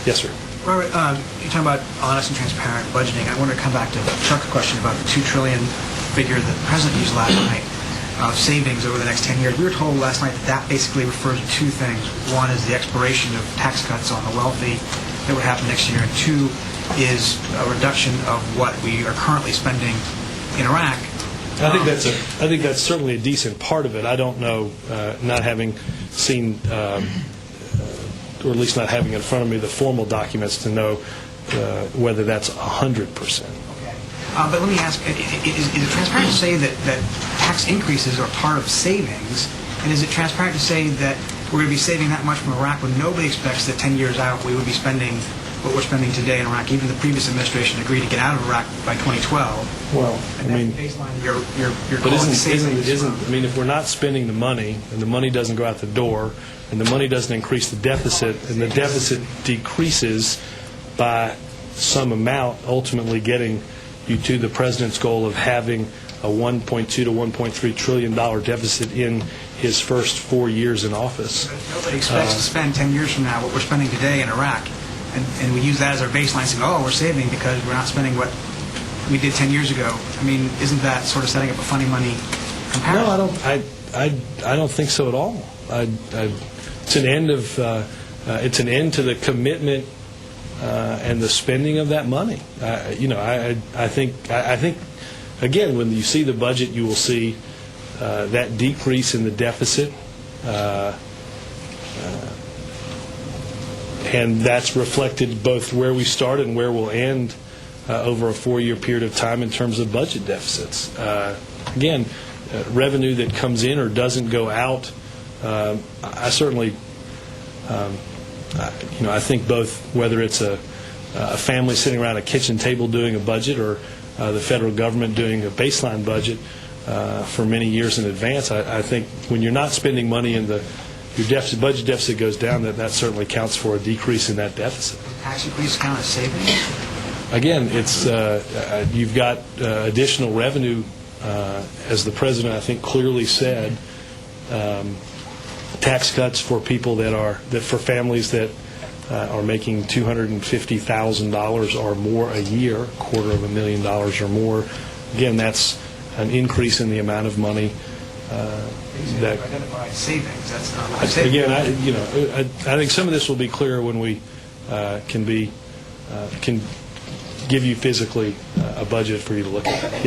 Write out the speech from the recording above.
Yes, sir. Robert, you're talking about honest and transparent budgeting. I want to come back to Chuck's question about the $2 trillion figure that the President used last night of savings over the next 10 years. We were told last night that that basically refers to two things. One is the expiration of tax cuts on the wealthy that would happen next year, and two is a reduction of what we are currently spending in Iraq. I think that's certainly a decent part of it. I don't know, not having seen, or at least not having in front of me the formal documents to know whether that's 100%. But let me ask, is it transparent to say that tax increases are part of savings? And is it transparent to say that we're going to be saving that much from Iraq when nobody expects that 10 years out we would be spending what we're spending today in Iraq? Even the previous administration agreed to get out of Iraq by 2012. Well, and I mean, baseline you're but calling savings. I mean, if we're not spending the money and the money doesn't go out the door and the money doesn't increase the deficit and the deficit decreases by some amount, ultimately getting you to the President's goal of having a $1.2 to $1.3 trillion deficit in his first 4 years in office. Nobody expects to spend 10 years from now what we're spending today in Iraq. And we use that as our baseline, saying, oh, we're saving because we're not spending what we did 10 years ago. I mean, isn't that sort of setting up a funny money comparison? No, I don't think so at all. It's an end to the commitment and the spending of that money. I think again, when you see the budget, you will see that decrease in the deficit, and that's reflected both where we start and where we'll end over a 4-year period of time in terms of budget deficits. Again, revenue that comes in or doesn't go out, I certainly, I think both, whether it's a family sitting around a kitchen table doing a budget or the federal government doing a baseline budget for many years in advance, I think when you're not spending money and your budget deficit goes down, that certainly counts for a decrease in that deficit. Tax increase count as savings? Again, it's you've got additional revenue, as the President I think clearly said. Tax cuts for people for families that are making $250,000 or more a year, $250,000 or more. Again, that's an increase in the amount of money that identify savings. That's not savings. Again, I think some of this will be clearer when we can give you physically a budget for you to look at. Yes.